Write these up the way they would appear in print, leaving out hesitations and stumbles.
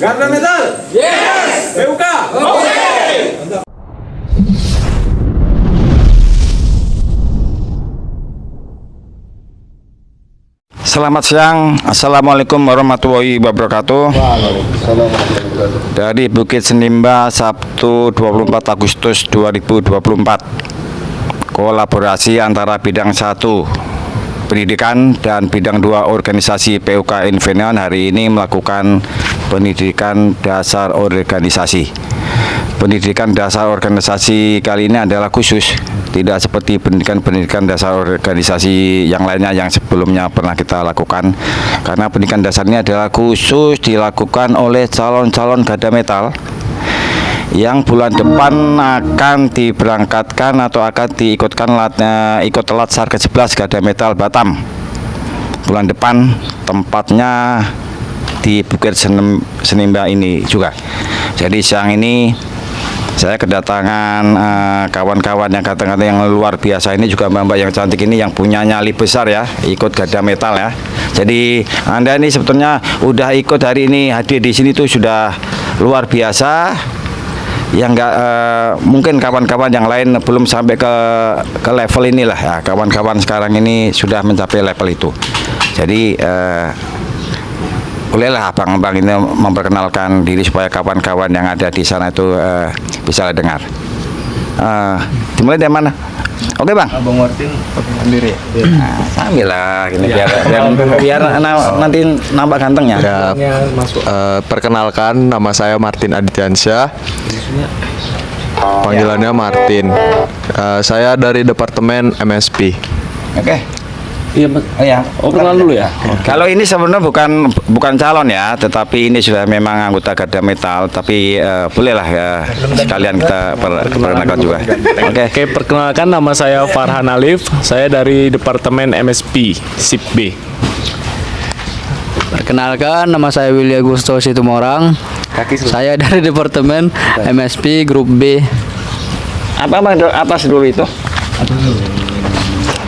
Garda Metal? Yes! PUK? Oke! Selamat siang, Assalamualaikum warahmatullahi wabarakatuh. Dari Bukit Senimba, Sabtu 24 Agustus 2024. Kolaborasi antara bidang 1 pendidikan dan bidang 2 organisasi PUK Infineon hari ini melakukan pendidikan dasar organisasi. Pendidikan dasar organisasi kali ini adalah khusus, tidak seperti pendidikan dasar organisasi yang lainnya yang sebelumnya pernah kita lakukan, karena pendidikan dasar ini adalah khusus dilakukan oleh calon-calon garda metal yang bulan depan akan diberangkatkan atau akan diikutkan ikut Latsar ke-11 Garda Metal Batam bulan depan, tempatnya di Bukit Senimba ini juga. Jadi siang ini saya kedatangan kawan-kawan yang kata-kata yang luar biasa ini, juga mbak-mbak yang cantik ini yang punya nyali besar ya, ikut Garda Metal ya. Jadi Anda ini sebetulnya udah ikut hari ini, hadir di sini tuh sudah luar biasa. Yang enggak mungkin kawan-kawan yang lain belum sampai ke level inilah ya. Kawan-kawan sekarang ini sudah mencapai level itu. Jadi bolehlah abang-abang ini memperkenalkan diri supaya kawan-kawan yang ada di sana itu bisa dengar. Dimulai dari mana? Oke bang. Abang Martin sendiri. Nah, sambil lah gini biar nanti nampak gantengnya. Ya, perkenalkan, nama saya Martin Adityansyah. Panggilannya Martin. Saya dari Departemen MSP. Oke. Iya, perkenalan dulu ya. Kalau ini sebenarnya bukan calon ya, tetapi ini sudah memang anggota Garda Metal, tapi bolehlah ya sekalian kita perkenalkan juga. Oke, perkenalkan, nama saya Farhan Alif. Saya dari Departemen MSP SIP B. Perkenalkan, nama saya Willy Agusto Situmorang. Saya dari Departemen MSP Grup B. Apa bang atas dulu itu?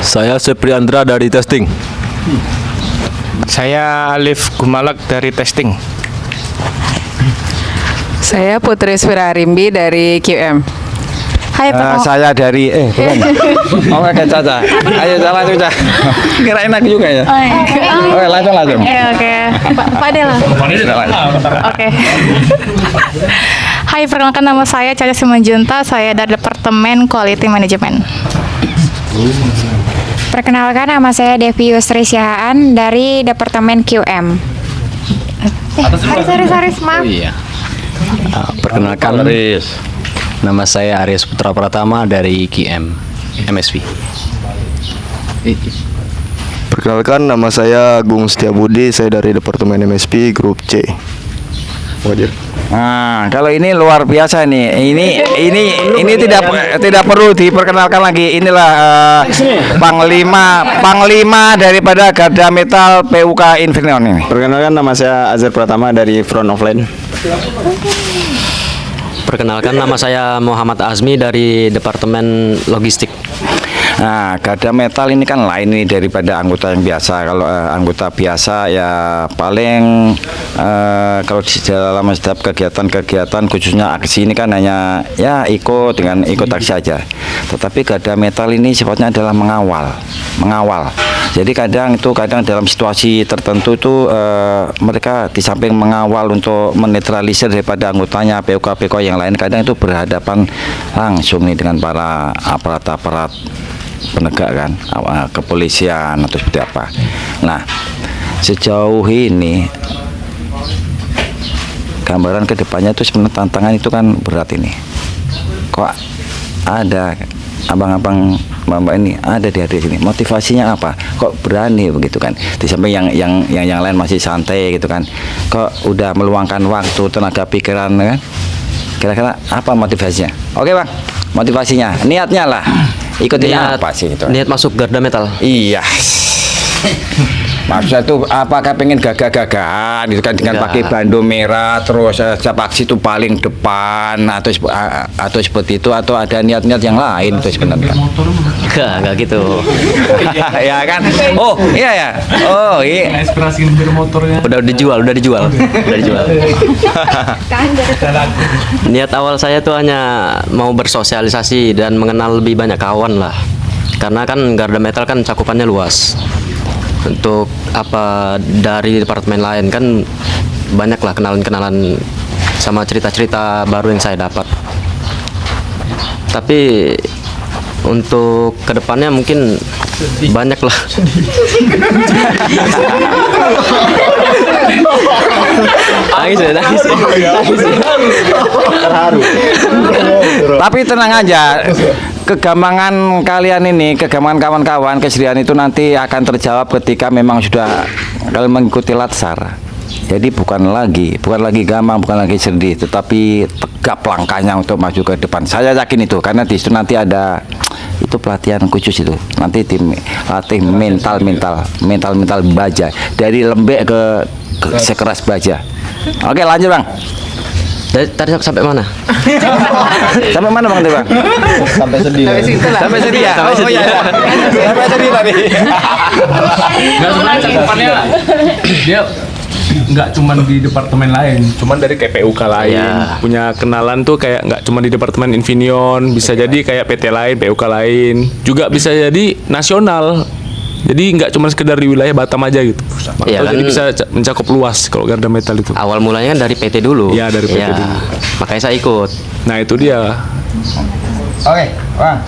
Saya Sepri Andra dari testing. Saya Alif Gumalak dari testing. Saya Putri Swirarimbi dari QM. Hai Saya dari bukan. Oke Caca. Ayo jalan Caca. Kira enak juga ya. Oke langsung. Oke. Pak Dela. Oke. Hai, perkenalkan, nama saya Caca Simanjunta. Saya dari Departemen Quality Management. Perkenalkan, nama saya Devi Yusri Sihaan dari Departemen QM. Sorry, maaf. Perkenalkan, nama saya Aries Putra Pratama dari QM MSP. Perkenalkan, nama saya Agung Setiabudi. Saya dari Departemen MSP Grup C. Wajar. Nah, kalau ini luar biasa nih. Ini tidak perlu diperkenalkan lagi. Inilah panglima daripada Garda Metal PUK Infineon ini. Perkenalkan, nama saya Azhar Pratama dari Front of Line. Perkenalkan, nama saya Muhammad Azmi dari Departemen Logistik. Nah, Garda Metal ini kan lain nih daripada anggota yang biasa. Kalau anggota biasa ya paling kalau di dalam setiap kegiatan khususnya aksi ini kan hanya ya ikut aksi aja. Tetapi Garda Metal ini sifatnya adalah mengawal. Jadi kadang dalam situasi tertentu tuh mereka di samping mengawal untuk menetralisir daripada anggotanya PUK yang lain, kadang itu berhadapan langsung nih dengan para aparat penegak kan, kepolisian atau seperti apa. Nah, sejauh ini gambaran kedepannya itu sebenarnya tantangan itu kan berat ini. Kok ada abang-abang mbak ini ada di sini, motivasinya apa? Kok berani begitu kan? Di samping yang lain masih santai gitu kan? Kok udah meluangkan waktu, tenaga pikiran kan? Kira-kira apa motivasinya? Oke bang, motivasinya, niatnya lah. Ikutin apa sih itu? Niat masuk Garda Metal. Iya. Maksudnya itu apakah pengen gagah-gagahan gitu kan dengan pakai bando merah terus aksi itu paling depan atau seperti itu, atau ada niat-niat yang lain itu sebenarnya? Enggak gitu. Ya kan? Oh iya ya. Oh iya. Inspirasi bermotornya. Udah dijual. Niat awal saya tuh hanya mau bersosialisasi dan mengenal lebih banyak kawan lah. Karena kan Garda Metal kan cakupannya luas. Untuk dari departemen lain kan banyak lah kenalan-kenalan sama cerita-cerita baru yang saya dapat. Tapi untuk kedepannya mungkin banyak lah. Nangis. Tapi tenang aja, kegamangan kalian ini, kegamangan kawan-kawan, kesediaan itu nanti akan terjawab ketika memang sudah kalian mengikuti latsar. Jadi bukan lagi gampang, bukan lagi sedih, tetapi tegap langkahnya untuk maju ke depan. Saya yakin itu, karena di situ nanti ada itu pelatihan khusus itu. Nanti tim latih mental baja dari lembek ke sekeras baja. Oke, lanjut Bang. Tadi sampai mana? Sampai mana Bang Bang? Sampai sedih. Sampai sedih ya? Oh iya. Sampai sedih tadi. Nggak, sebenarnya cakupannya dia nggak cuma di departemen lain, cuman dari PUK lain. Ya. Punya kenalan tuh kayak nggak cuma di departemen Infineon, bisa jadi kayak PT lain, PUK lain, juga bisa jadi nasional. Jadi nggak cuma sekedar di wilayah Batam aja gitu. Iya kan? Jadi bisa mencakup luas kalau Garda Metal itu. Awal mulanya kan dari PT dulu. Iya, dari PT dulu. Makanya saya ikut. Nah itu dia. Oke, Bang.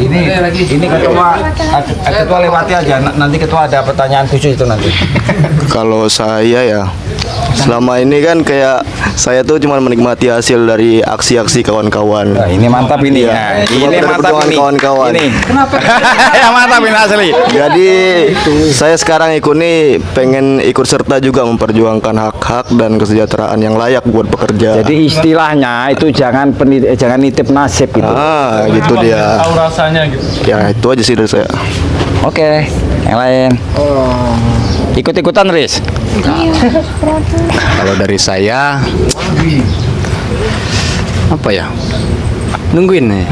Ini ketua lewati aja. Nanti ketua ada pertanyaan khusus itu nanti. Kalau saya ya, selama ini kan kayak saya tuh cuma menikmati hasil dari aksi-aksi kawan-kawan. Nah, ini mantap ini Iya. ya. Ini mantap ini. Kawan-kawan. Ini. Yang mantap ini asli. Jadi saya sekarang pengen ikut serta juga memperjuangkan hak-hak dan kesejahteraan yang layak buat pekerja. Jadi istilahnya itu jangan nitip nasib gitu. Gitu dia. Tahu rasanya gitu. Ya itu aja sih dari saya. Oke, yang lain. Ikut-ikutan, Riz. Kalau dari saya apa ya? Nungguin nih.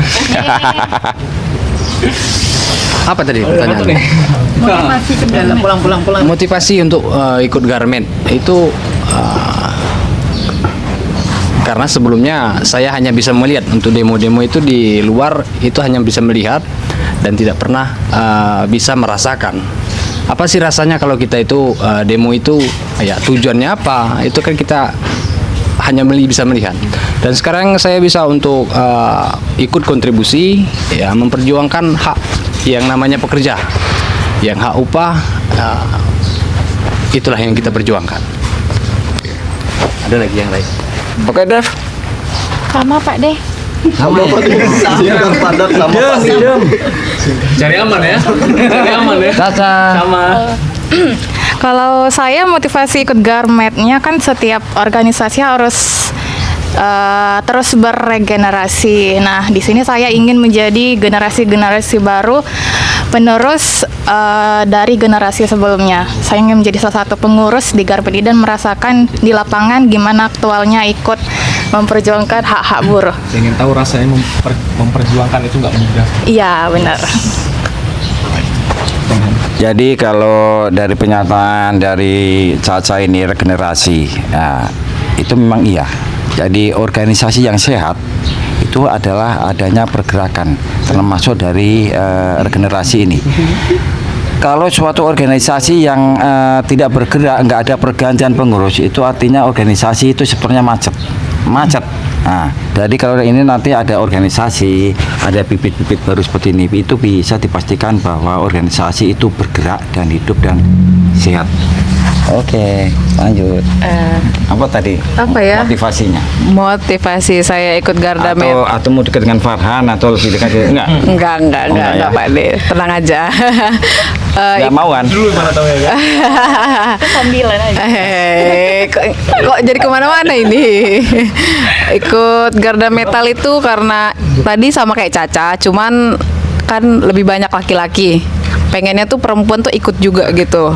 Apa tadi pertanyaannya? Motivasi untuk ikut Garmen itu karena sebelumnya saya hanya bisa melihat untuk demo-demo itu di luar, itu hanya bisa melihat dan tidak pernah bisa merasakan apa sih rasanya kalau kita itu demo itu ya tujuannya apa, itu kan kita hanya bisa melihat. Dan sekarang saya bisa untuk ikut kontribusi ya, memperjuangkan hak yang namanya pekerja, yang hak upah, itulah yang kita perjuangkan. Ada lagi yang lain? Oke, Dev. Sama Pak Deh. Cari aman ya. Cari aman ya. Sama. Kalau saya motivasi ikut Garmetnya kan setiap organisasi harus terus beregenerasi. Nah, di sini saya ingin menjadi generasi baru penerus dari generasi sebelumnya. Saya ingin menjadi salah satu pengurus di Garpedi dan merasakan di lapangan gimana aktualnya ikut memperjuangkan hak-hak buruh. Saya ingin tahu rasanya memperjuangkan itu nggak mudah. Iya, benar. Jadi kalau dari pernyataan dari Caca ini regenerasi, nah, itu memang iya. Jadi organisasi yang sehat itu adalah adanya pergerakan, termasuk dari regenerasi ini. Kalau suatu organisasi yang tidak bergerak, nggak ada pergantian pengurus, itu artinya organisasi itu sebenarnya macet. Nah, jadi kalau ini nanti ada organisasi, ada bibit-bibit baru seperti ini, itu bisa dipastikan bahwa organisasi itu bergerak dan hidup dan sehat. Oke, lanjut. Apa tadi? Apa ya? Motivasinya? Motivasi saya ikut Garda Metal. Atau mau dekat dengan Farhan atau lebih dekat? Enggak. Enggak, Pak De. Tenang aja. Enggak mau kan? Dulu mana tahu ya kan? Sambilan aja. Kok jadi kemana-mana ini? Ikut Garda Metal itu karena tadi sama kayak Caca, cuman kan lebih banyak laki-laki. Pengennya tuh perempuan tuh ikut juga gitu.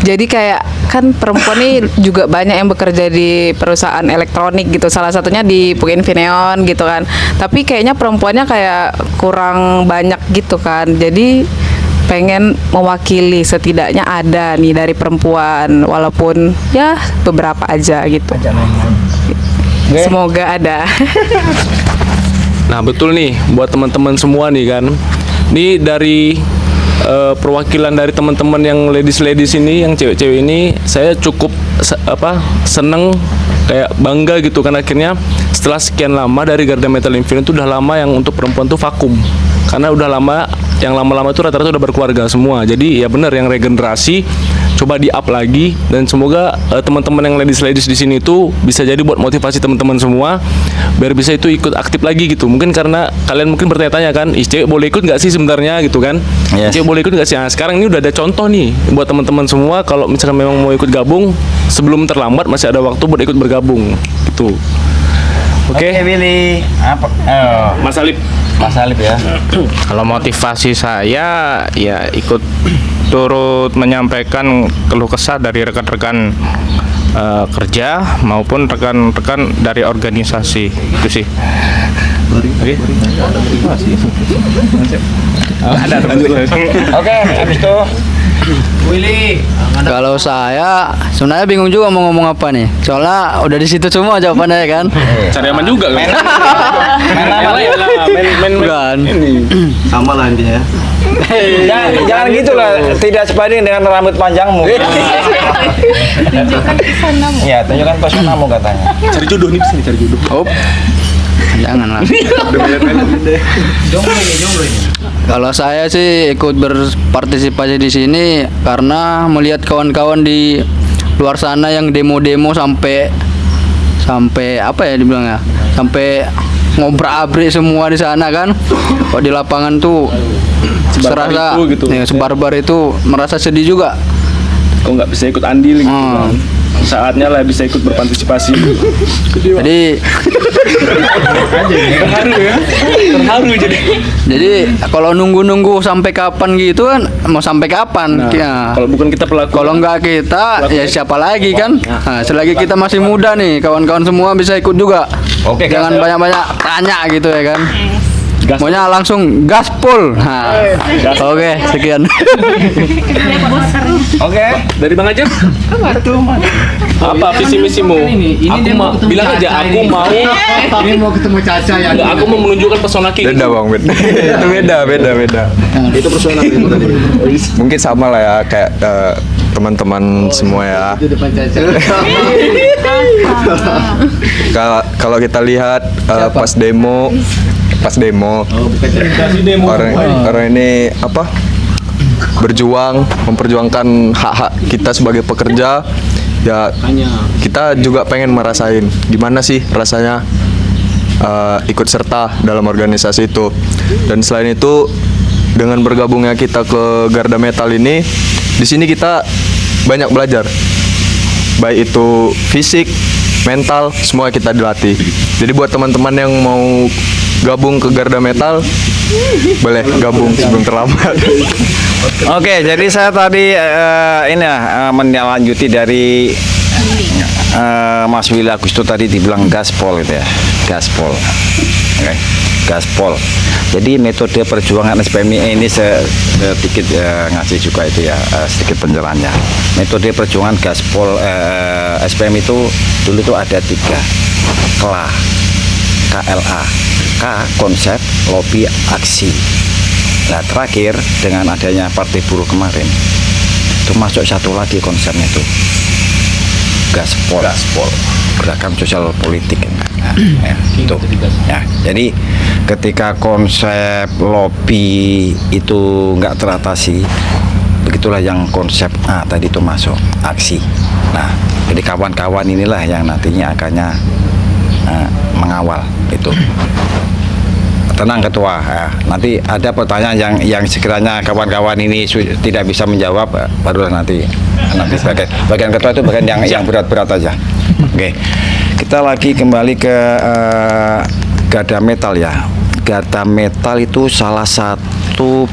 Jadi kayak kan perempuan nih juga banyak yang bekerja di perusahaan elektronik gitu. Salah satunya di Puk Infineon gitu kan. Tapi kayaknya perempuannya kayak kurang banyak gitu kan. Jadi pengen mewakili, setidaknya ada nih dari perempuan, walaupun ya beberapa aja gitu. Semoga ada. Nah betul nih buat teman-teman semua nih kan. Ini dari perwakilan dari teman-teman yang ladies ini, yang cewek-cewek ini, saya cukup seneng, kayak bangga gitu kan. Akhirnya setelah sekian lama dari Garda Metal Infinite itu udah lama yang untuk perempuan tuh vakum, karena udah lama yang lama-lama itu rata-rata udah berkeluarga semua. Jadi ya benar, yang regenerasi coba di up lagi, dan semoga teman-teman yang ladies di sini tuh bisa jadi buat motivasi teman-teman semua biar bisa itu ikut aktif lagi gitu. Mungkin karena kalian mungkin bertanya-tanya kan, cewek boleh ikut nggak sih sebenarnya gitu kan? Yes. Cewek boleh ikut nggak sih? Nah, sekarang ini udah ada contoh nih buat teman-teman semua. Kalau misalkan memang mau ikut gabung, sebelum terlambat masih ada waktu buat ikut bergabung gitu. Oke, Willy. Apa? Mas Alip. Mas Alip ya. Kalau motivasi saya ya ikut turut menyampaikan keluh kesah dari rekan-rekan kerja maupun rekan-rekan dari organisasi itu sih. Oke. Oke, habis itu Kalau saya sebenarnya bingung juga mau ngomong apa nih. Soalnya udah di situ semua jawabannya kan. Cari aman juga kan? Bukan. Sama lah intinya. jangan gitu lah, tidak sebanding dengan rambut panjangmu. Tunjukkan kesonamu. Ya, tunjukkan pesonamu katanya. Cari jodoh nih, bisa cari jodoh. Oh. Jangan lah. Kalau saya sih ikut berpartisipasi di sini karena melihat kawan-kawan di luar sana yang demo-demo sampai apa ya dibilangnya, sampai ngobrak-abrik semua di sana kan. Kok di lapangan tuh serasa itu gitu. ya, sebarbar itu merasa sedih juga. Kok nggak bisa ikut andil gitu kan? Saatnya lah bisa ikut berpartisipasi. Jadi Terharu ya? Terharu jadi. Jadi kalau nunggu-nunggu sampai kapan gitu kan, mau sampai kapan? Nah, Ya. kalau bukan kita pelaku, Kalau nggak kita, ya siapa lagi kan? Nah, selagi kita masih muda nih, kawan-kawan semua bisa ikut juga. Oke, Jangan banyak-banyak tanya gitu ya kan. Maunya langsung gaspol. Nah, oke, sekian. Oke. dari Bang Ajeng. Apa visi misimu? Aku mau bilang aja, aku mau. Ini mau ketemu Caca ya. Aku mau menunjukkan pesona King. Beda bang, beda. Itu personal itu tadi. Mungkin sama lah ya kayak teman-teman semua ya. Kalau kita lihat pas demo orang ini apa berjuang memperjuangkan hak-hak kita sebagai pekerja ya, kita juga pengen merasain gimana sih rasanya ikut serta dalam organisasi itu. Dan selain itu dengan bergabungnya kita ke Garda Metal ini, di sini kita banyak belajar, baik itu fisik, mental, semua kita dilatih. Jadi buat teman-teman yang mau gabung ke Garda Metal, boleh gabung sebelum terlambat. Oke, jadi saya tadi menindaklanjuti dari Mas Willy Agustus tadi dibilang gaspol gitu ya, gaspol. Oke, gaspol. Jadi metode perjuangan SPMI ini sedikit ngasih juga itu ya, sedikit penjelasannya. Metode perjuangan gaspol SPMI itu dulu itu ada 3, KLA, K konsep, lobby, aksi. Nah terakhir dengan adanya Partai Buruh kemarin itu masuk satu lagi konsepnya itu gaspol, gerakan sosial politik. Nah, ya, itu. Ya, jadi ketika konsep lobby itu nggak teratasi, begitulah yang konsep A tadi itu masuk aksi. Nah, jadi kawan-kawan inilah yang nantinya akannya mengawal itu. Tenang Ketua, ya. Nanti ada pertanyaan yang sekiranya kawan-kawan ini tidak bisa menjawab, barulah nanti bagian Ketua itu bagian yang berat-berat aja. Oke, kita lagi kembali ke Garda Metal ya. garda metal itu salah satu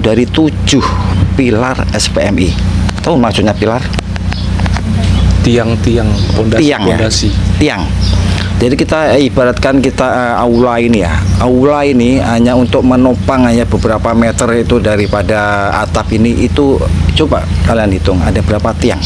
dari 7 pilar SPMI. Tahu maksudnya pilar? Tiang-tiang pondasi. Tiang. Jadi kita ibaratkan kita aula ini ya. Aula ini hanya untuk menopang hanya beberapa meter itu daripada atap ini, itu coba kalian hitung ada berapa tiang?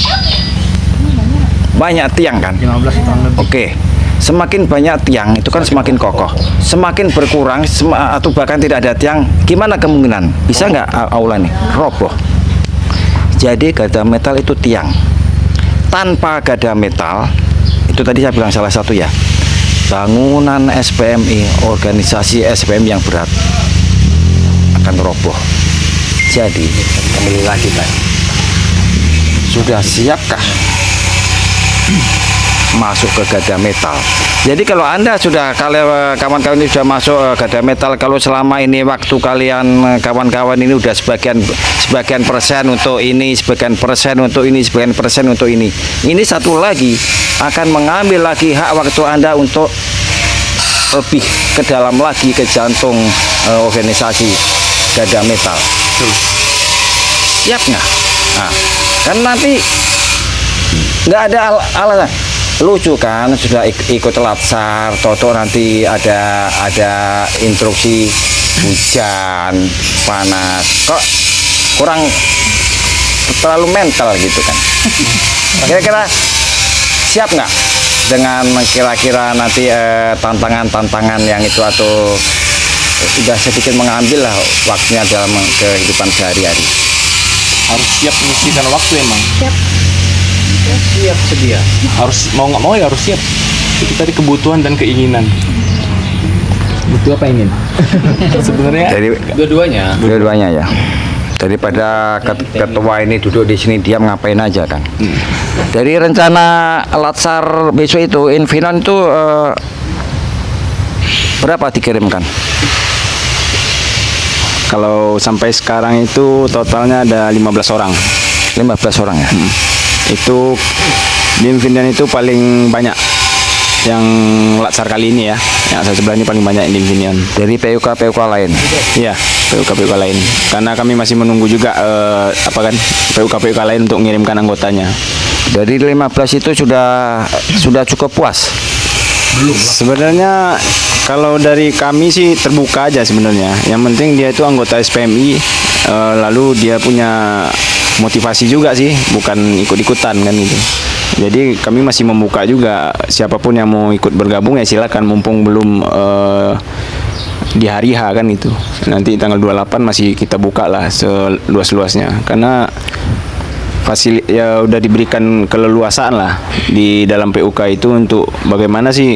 Banyak tiang kan? 15 tahun lebih. Oke. Semakin banyak tiang itu kan semakin kokoh. Semakin berkurang atau bahkan tidak ada tiang, gimana kemungkinan? Bisa nggak aula nih roboh? Jadi garda metal itu tiang. Tanpa garda metal, itu tadi saya bilang salah satu ya, bangunan SPMI, organisasi SPMI yang berat akan roboh. Jadi kembali lagi Pak, sudah siapkah masuk ke garda metal? Jadi kalau Anda sudah, kalau kawan-kawan ini sudah masuk garda metal, kalau selama ini waktu kalian kawan-kawan ini udah sebagian persen untuk ini, sebagian persen untuk ini, sebagian persen untuk ini satu lagi akan mengambil lagi hak waktu Anda untuk lebih ke dalam lagi ke jantung organisasi garda metal. Siap nggak? Nah, kan nanti nggak ada alasan. Lucu kan, sudah ikut latsar, toto nanti ada instruksi hujan, panas, kok kurang terlalu mental gitu kan. Kira-kira siap nggak dengan kira-kira nanti tantangan-tantangan yang itu, atau sudah sedikit mengambil lah waktunya dalam kehidupan sehari-hari? Harus siap menyisihkan waktu emang. Siap sedia. Harus mau nggak mau ya harus siap. Itu tadi kebutuhan dan keinginan. Butuh apa ingin? Sebenarnya Jadi dua-duanya ya. Daripada ketua ini duduk di sini diam, ngapain aja kan. Dari rencana latsar besok itu Infineon itu berapa dikirimkan? Kalau sampai sekarang itu totalnya ada 15 orang. 15 orang ya. Itu di Infineon itu paling banyak yang latsar kali ini ya. Yang saya sebelah ini paling banyak di Infineon. Dari PUK lain. Iya, PUK lain. Karena kami masih menunggu juga PUK lain untuk mengirimkan anggotanya. Dari 15 itu sudah cukup puas. Belum. Sebenarnya kalau dari kami sih terbuka aja sebenarnya. Yang penting dia itu anggota SPMI, lalu dia punya motivasi juga sih, bukan ikut-ikutan kan gitu. Jadi kami masih membuka juga, siapapun yang mau ikut bergabung ya silakan, mumpung belum di hari H kan itu. Nanti tanggal 28 masih kita buka lah seluas-luasnya, karena ya udah diberikan keleluasaan lah di dalam PUK itu untuk bagaimana sih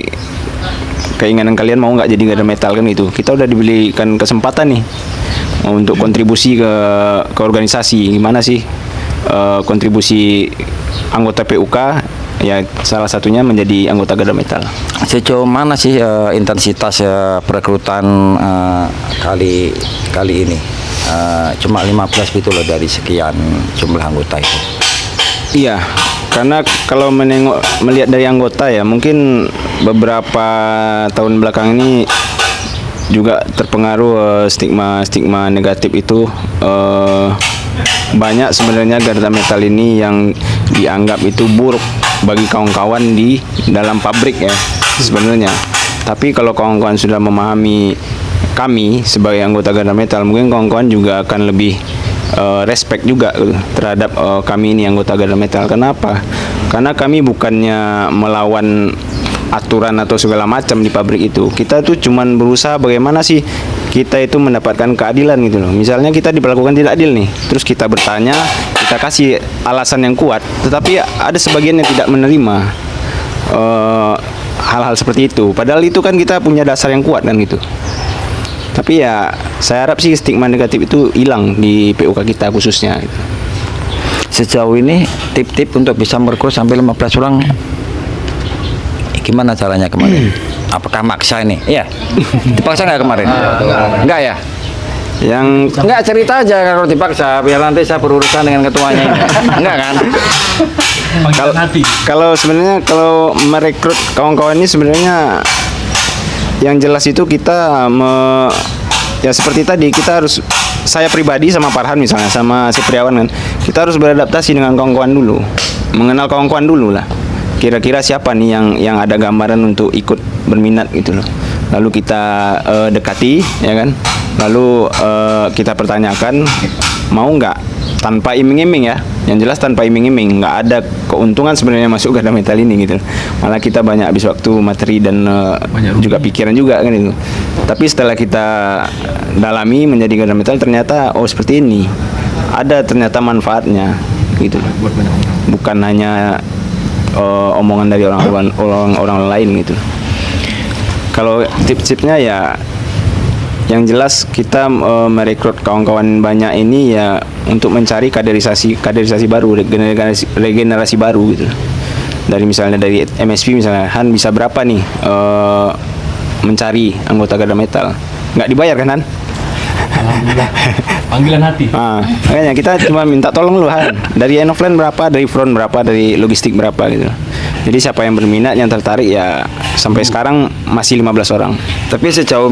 keinginan kalian mau nggak jadi garda metal kan itu. Kita udah diberikan kesempatan nih untuk kontribusi ke organisasi. Gimana sih kontribusi anggota PUK, ya salah satunya menjadi anggota garda metal. Sejauh mana sih intensitas perekrutan kali ini? Cuma 15 gitu loh dari sekian jumlah anggota itu. Iya, karena kalau melihat dari anggota ya, mungkin beberapa tahun belakang ini juga terpengaruh stigma negatif itu. Banyak sebenarnya garda metal ini yang dianggap itu buruk bagi kawan-kawan di dalam pabrik ya sebenarnya. Tapi kalau kawan-kawan sudah memahami kami sebagai anggota garda metal, mungkin kawan-kawan juga akan lebih respect juga terhadap kami ini anggota garda metal. Kenapa? Karena kami bukannya melawan aturan atau segala macam di pabrik itu. Kita tuh cuman berusaha bagaimana sih kita itu mendapatkan keadilan gitu loh. Misalnya kita diperlakukan tidak adil nih, terus kita bertanya, kita kasih alasan yang kuat, tetapi ada sebagian yang tidak menerima hal-hal seperti itu. Padahal itu kan kita punya dasar yang kuat kan gitu. Tapi ya saya harap sih stigma negatif itu hilang di PUK kita khususnya gitu. Sejauh ini tip-tip untuk bisa merekrut sampai 15 orang gimana caranya kemarin? Apakah maksa ini? Iya. Dipaksa nggak kemarin? Enggak ya? Enggak, cerita aja kalau dipaksa, biar nanti saya berurusan dengan ketuanya ini. Enggak kan? Kalau sebenarnya kalau merekrut kawan-kawan ini sebenarnya yang jelas itu kita ya seperti tadi kita harus, saya pribadi sama Farhan misalnya sama si Priawan kan, kita harus beradaptasi dengan kawan-kawan dulu, mengenal kawan-kawan dulu lah. Kira-kira siapa nih yang ada gambaran untuk ikut berminat gitu loh. Lalu kita dekati ya kan. Lalu kita pertanyakan mau nggak, tanpa iming-iming ya. Yang jelas tanpa iming-iming, nggak ada keuntungan sebenarnya masuk Garda Metal ini gitu. Malah kita banyak habis waktu, materi dan juga pikiran juga kan itu. Tapi setelah kita dalami menjadi Garda Metal ternyata oh seperti ini. Ada ternyata manfaatnya gitu. Bukan hanya omongan dari orang lain gitu. Kalau tips-tipsnya ya yang jelas kita merekrut kawan-kawan banyak ini ya untuk mencari kaderisasi baru, regenerasi baru gitu. Dari misalnya dari MSP misalnya, Han bisa berapa nih mencari anggota Garda Metal? Nggak dibayar kan Han? Alhamdulillah. Panggilan hati. Makanya kita cuma minta tolong lu Han. Dari Enofland berapa, dari Front berapa, dari logistik berapa gitu. Jadi siapa yang berminat, yang tertarik ya sampai sekarang masih 15 orang. Tapi sejauh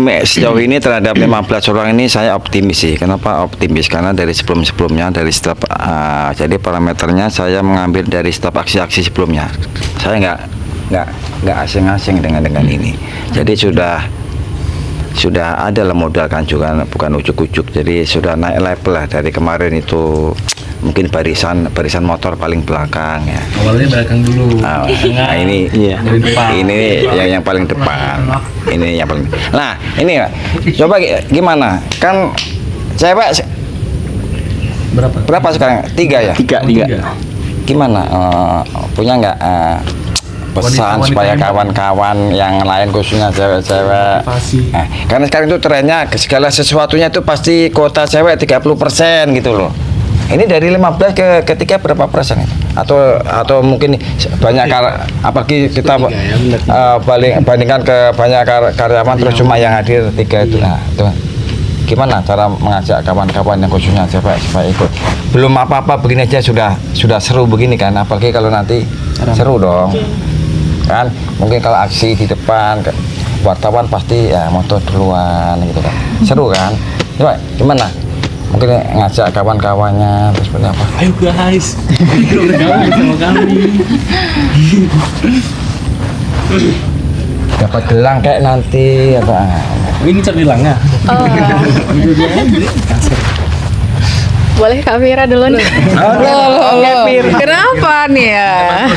ini terhadap 15 orang ini saya optimis sih. Kenapa optimis? Karena dari sebelumnya dari setiap jadi parameternya saya mengambil dari setiap aksi-aksi sebelumnya. Saya nggak asing-asing dengan ini. Jadi sudah ada lah modal kan juga, bukan ujuk-ujuk. Jadi sudah naik level lah dari kemarin itu. Mungkin barisan motor paling belakang ya. Awalnya belakang dulu. Ini yang paling depan. Ini yang paling. Nah, ini coba gimana? Kan cewek berapa sekarang? 3 ya? 3. Gimana? Punya nggak pesan supaya kawan-kawan yang lain khususnya cewek-cewek? Karena sekarang itu trennya segala sesuatunya itu pasti kuota cewek 30% gitu loh. Ini dari 15 ke 3 berapa persen? Atau mungkin banyak apalagi kita bandingkan ke banyak karyawan terus cuma yang hadir 3 itu. Nah, itu gimana cara mengajak kawan-kawan yang khususnya supaya ikut? Belum apa-apa begini aja sudah seru begini kan, apalagi kalau nanti seru dong. Kan mungkin kalau aksi di depan wartawan pasti ya motor duluan gitu kan. Seru kan? Coba gimana? Mungkin ngajak kawan-kawannya terus seperti apa? Ayo guys, bergabung bersama kami. Dapat gelang kayak nanti apa? Ini cari gelangnya. Boleh Kak Vira dulu nih. Kenapa nih ya?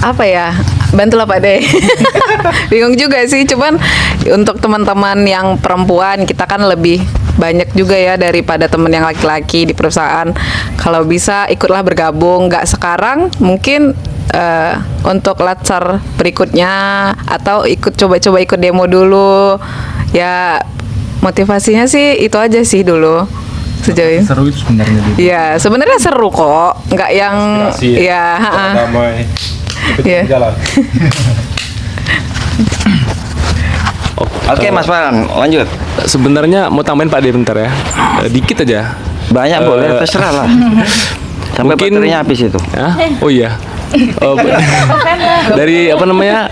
Apa ya? Bantulah Pak De. Bingung juga sih, cuman untuk teman-teman yang perempuan kita kan lebih banyak juga ya daripada teman yang laki-laki di perusahaan. Kalau bisa ikutlah bergabung, nggak sekarang mungkin untuk latsar berikutnya atau coba-coba ikut demo dulu. Ya motivasinya sih itu aja sih dulu sejauh ini. Seru itu sebenarnya. Iya, sebenarnya seru kok, nggak yang ya. Jalan. Oke Mas Farhan, lanjut. Sebenarnya mau tambahin Pak De bentar ya. Dikit aja. Banyak boleh, terserah lah. Sampai Mungkin- baterainya habis itu. Ya? Oh iya. Dari apa namanya?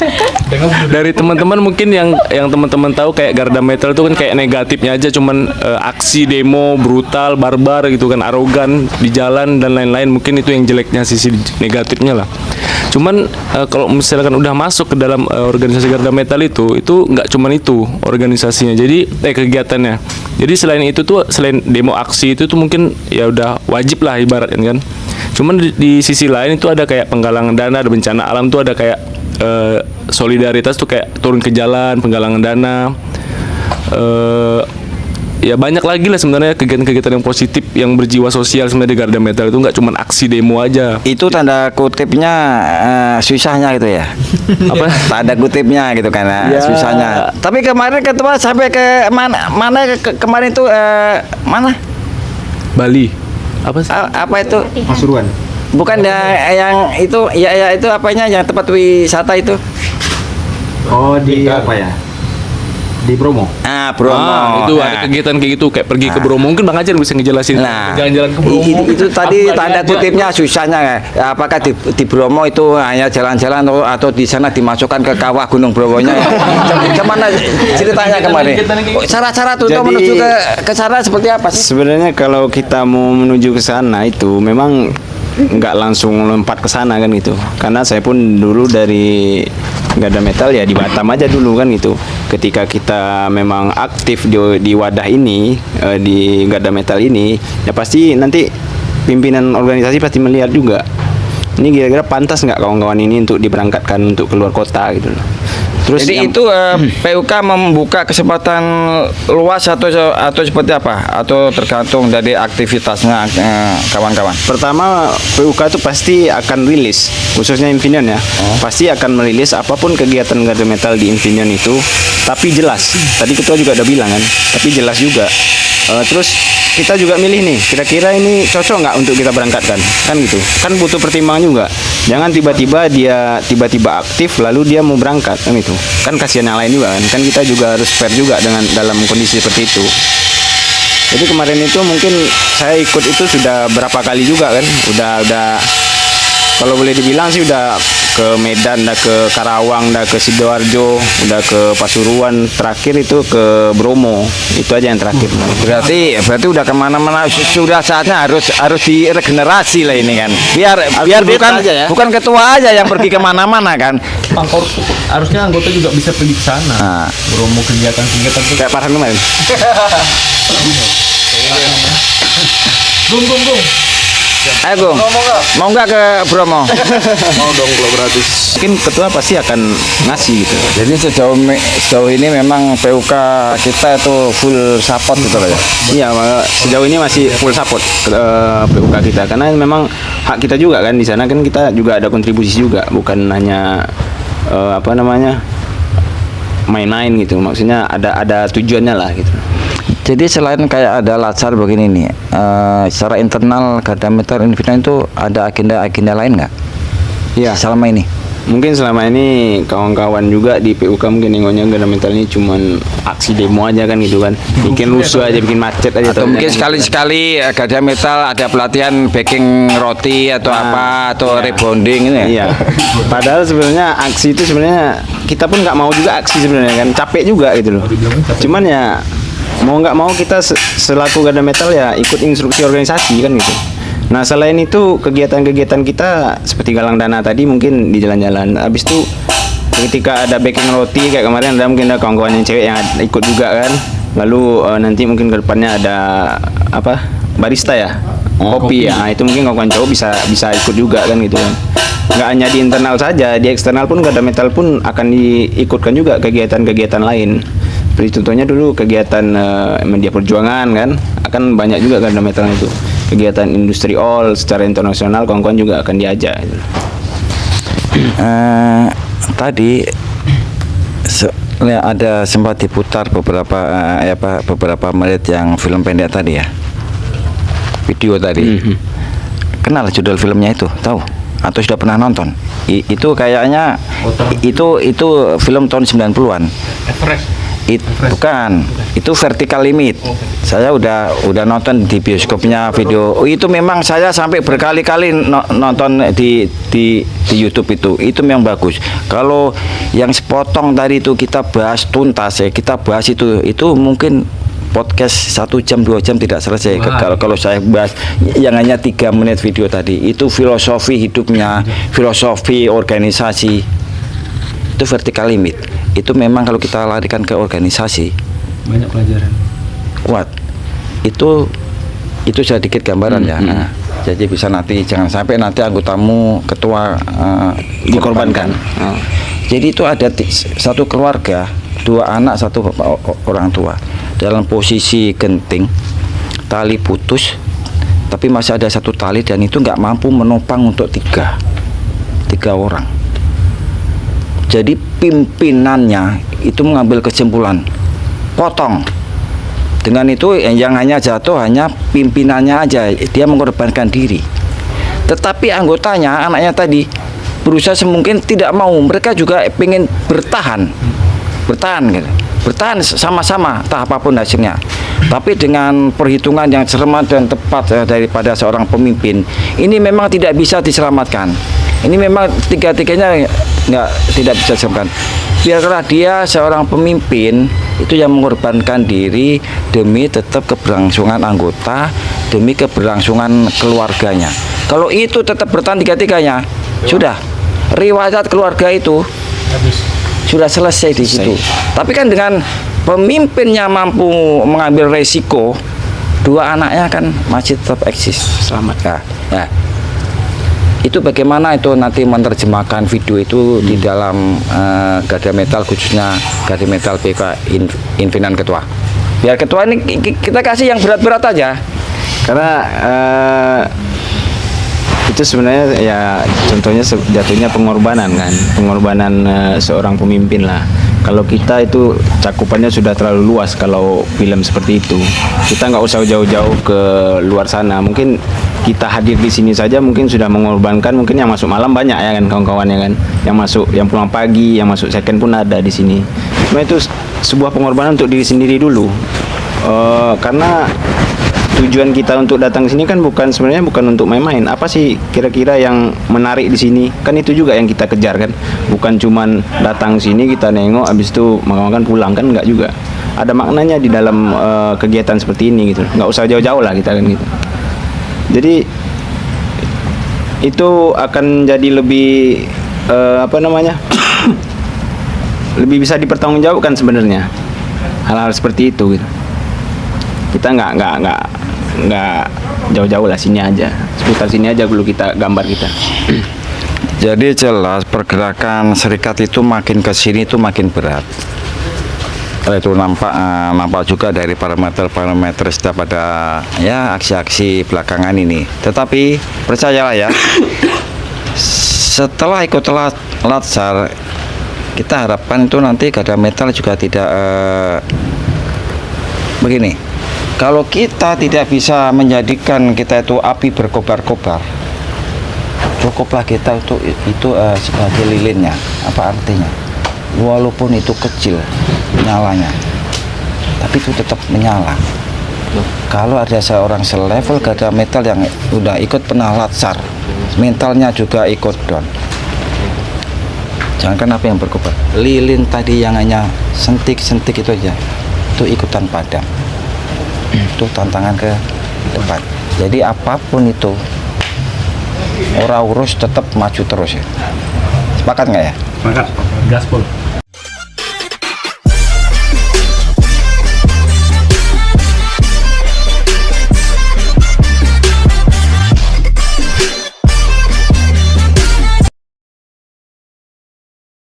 Dari teman-teman mungkin yang teman-teman tahu kayak Garda Metal itu kan kayak negatifnya aja, cuman aksi demo brutal, barbar gitu kan, arogan di jalan dan lain-lain. Mungkin itu yang jeleknya, sisi negatifnya lah. Cuman kalau misalkan udah masuk ke dalam organisasi Garda Metal itu nggak cuman itu organisasinya. Jadi kegiatannya. Jadi selain itu tuh, selain demo aksi itu tuh mungkin ya udah wajib lah ibaratnya kan. Cuman di sisi lain itu ada kayak penggalangan dana, ada bencana alam tuh ada kayak solidaritas tuh kayak turun ke jalan, penggalangan dana. Ya banyak lagi lah sebenarnya kegiatan-kegiatan yang positif yang berjiwa sosial sebenarnya di Garda Metal itu nggak cuma aksi demo aja. Itu tanda kutipnya susahnya gitu ya. Apa? Tanda kutipnya gitu kan Ya. susahnya. Tapi kemarin ketua sampai ke mana kemarin itu mana? Bali. Apa sih? Apa itu? Pasuruan. Bukan yang itu ya itu apanya yang tempat wisata itu. Oh di apa ya? Di Bromo. Ah, Bromo. Itu ada kegiatan kayak gitu, kayak pergi ke Bromo. Mungkin Bang Ajar bisa ngejelasin jalan-jalan ke Bromo. Itu tadi Apa tanda aja? kutipnya susahnya. Apakah di Bromo itu hanya jalan-jalan atau di sana dimasukkan ke kawah Gunung Bromonya? Gimana ceritanya kemarin? Cara-cara tuh Jadi- menuju ke sana seperti apa sih? Sebenarnya kalau kita mau menuju ke sana itu memang nggak langsung lompat ke sana kan gitu. Karena saya pun dulu dari Gada Metal ya di Batam aja dulu kan gitu. Ketika kita memang aktif di wadah ini, di Gada Metal ini, ya pasti nanti pimpinan organisasi pasti melihat juga. Ini kira-kira pantas nggak kawan-kawan ini untuk diberangkatkan untuk keluar kota gitu loh. Terus Jadi yang- itu PUK membuka kesempatan luas atau seperti apa? Atau tergantung dari aktivitasnya kawan-kawan? Pertama, PUK itu pasti akan rilis, khususnya Infineon ya. Pasti akan merilis apapun kegiatan Gada Metal di Infineon itu, tapi jelas. Tadi ketua juga udah bilang kan, tapi jelas juga. Terus kita juga milih nih, kira-kira ini cocok nggak untuk kita berangkatkan, kan gitu. Kan butuh pertimbangan juga. Jangan tiba-tiba dia tiba-tiba aktif lalu dia mau berangkat kan itu. Kan kasihan yang lain juga kan. Kan kita juga harus fair juga dengan dalam kondisi seperti itu. Jadi kemarin itu mungkin saya ikut itu sudah berapa kali juga kan, udah kalau boleh dibilang sih udah ke Medan, udah ke Karawang, udah ke Sidoarjo, udah ke Pasuruan, terakhir itu ke Bromo, itu aja yang terakhir. Berarti udah kemana-mana, sudah saatnya harus diregenerasi lah ini kan. Biar update bukan aja ya. bukan ketua aja yang pergi kemana-mana kan. Harusnya anggota juga bisa pergi ke sana. Bromo kegiatan-kegiatan itu. Kayak Farhan kemarin. Bung. Ayo Gung, mau nggak ke Bromo? Mau dong kalau gratis. Mungkin ketua pasti akan ngasih gitu. Jadi sejauh ini memang PUK kita itu full support gitu loh ya. Iya, sejauh ini masih full support ke PUK kita karena memang hak kita juga kan di sana kan kita juga ada kontribusi juga, bukan hanya main-main gitu. Maksudnya ada tujuannya lah gitu. Jadi selain kayak ada latsar begini nih, secara internal Gada Metal Infineon itu ada agenda lain nggak? Iya. Selama ini. Mungkin selama ini kawan-kawan juga di PUK mungkin nengoknya Gada Metal ini cuman aksi demo aja kan gitu kan, bikin rusuh aja, bikin macet aja. Atau mungkin sekali-sekali Gada Metal ada pelatihan baking roti atau apa atau rebonding gitu ya. Iya. Padahal sebenarnya aksi itu sebenarnya kita pun nggak mau juga aksi sebenarnya kan, capek juga gitu loh. Cuman ya mau nggak mau kita selaku Gada Metal ya ikut instruksi organisasi kan gitu. Nah selain itu kegiatan-kegiatan kita seperti galang dana tadi mungkin di jalan-jalan. Habis itu ketika ada baking roti kayak kemarin ada mungkin ada kawan-kawan yang cewek yang ikut juga kan. Lalu nanti mungkin ke depannya ada apa barista ya, kopi ya. Nah, itu mungkin kawan-kawan cowok bisa ikut juga kan gitu kan. Nggak hanya di internal saja, di eksternal pun Gada Metal pun akan diikutkan juga kegiatan-kegiatan lain. Seperti contohnya dulu kegiatan media perjuangan kan, akan banyak juga Gada Metal itu. Kegiatan industri all secara internasional kawan-kawan juga akan diajak. Gitu. Tadi ada sempat diputar beberapa menit yang film pendek tadi ya, video tadi. Kenal judul filmnya itu, tahu? Atau sudah pernah nonton? Itu kayaknya itu film tahun 90-an. Bukan, itu Vertical Limit. Saya udah nonton di bioskopnya video. Itu memang saya sampai berkali-kali nonton di YouTube itu. Itu memang bagus. Kalau yang sepotong tadi itu kita bahas tuntas ya, kita bahas itu mungkin podcast 1 jam 2 jam tidak selesai. Kalau saya bahas yang hanya 3 menit video tadi, itu filosofi hidupnya, filosofi organisasi. Itu Vertical Limit. Itu memang kalau kita larikan ke organisasi Banyak pelajaran. kuat. Itu sedikit gambaran ya. Nah, jadi bisa nanti jangan sampai nanti anggotamu ketua dikorbankan. Jadi itu ada satu keluarga, 2 anak, 1 orang tua dalam posisi genting, tali putus, tapi masih ada 1 tali dan itu nggak mampu menopang untuk 3 orang. Jadi pimpinannya itu mengambil kesimpulan, potong. Dengan itu yang hanya jatuh hanya pimpinannya aja, dia mengorbankan diri. Tetapi anggotanya, anaknya tadi berusaha semungkin tidak mau. Mereka juga ingin bertahan gitu. bertahan sama-sama entah apapun hasilnya. Tapi dengan perhitungan yang cermat dan tepat daripada seorang pemimpin, ini memang tidak bisa diselamatkan. Ini memang tiga-tiganya tidak bisa diselamatkan. Biarlah dia seorang pemimpin itu yang mengorbankan diri demi tetap keberlangsungan anggota, demi keberlangsungan keluarganya. Kalau itu tetap bertahan tiga-tiganya, sudah riwayat keluarga itu sudah selesai di situ. Tapi kan dengan pemimpinnya mampu mengambil resiko, dua anaknya kan masih tetap eksis. Selamat. Nah, itu bagaimana itu nanti menerjemahkan video itu di dalam Garda Metal, khususnya Garda Metal PK Infinan Ketua. Biar Ketua ini kita kasih yang berat-berat aja. Karena itu sebenarnya ya contohnya jatuhnya pengorbanan kan, pengorbanan seorang pemimpin lah. Kalau kita itu cakupannya sudah terlalu luas kalau film seperti itu. Kita nggak usah jauh-jauh ke luar sana. Mungkin kita hadir di sini saja mungkin sudah mengorbankan. Mungkin yang masuk malam banyak ya kan kawan-kawannya kan. Yang masuk, yang pulang pagi, yang masuk second pun ada di sini. Cuma itu sebuah pengorbanan untuk diri sendiri dulu. Karena tujuan kita untuk datang sini kan sebenarnya bukan untuk main-main. Apa sih kira-kira yang menarik di sini? Kan itu juga yang kita kejar kan. Bukan cuman datang sini kita nengok habis itu makan-makan pulang kan, enggak juga. Ada maknanya di dalam kegiatan seperti ini gitu. Enggak usah jauh-jauh lah kita kan gitu. Jadi itu akan jadi lebih lebih bisa dipertanggungjawabkan sebenarnya hal-hal seperti itu gitu. Kita nggak jauh-jauh lah, sini aja, seputar sini aja dulu kita gambar kita. Jadi jelas pergerakan serikat itu makin ke sini itu makin berat. Itu nampak juga dari parameter setiap pada ya aksi-aksi belakangan ini. Tetapi percayalah ya, setelah ikut Latsar, kita harapkan itu nanti Garda Metal juga tidak begini. Kalau kita tidak bisa menjadikan kita itu api berkobar-kobar, cukuplah kita itu sebagai lilinnya. Apa artinya? Walaupun itu kecil nyalanya, tapi itu tetap menyala. Kalau ada seorang selevel Garda Metal yang udah ikut pernah Latsar, mentalnya juga ikut down. Jangankan apa yang berkobar, lilin tadi yang hanya sentik-sentik itu aja, itu ikutan padam. Itu tantangan ke depan. Jadi apapun itu, orang urus tetap maju terus ya. Sepakat nggak ya? Sepakat. Gaspol.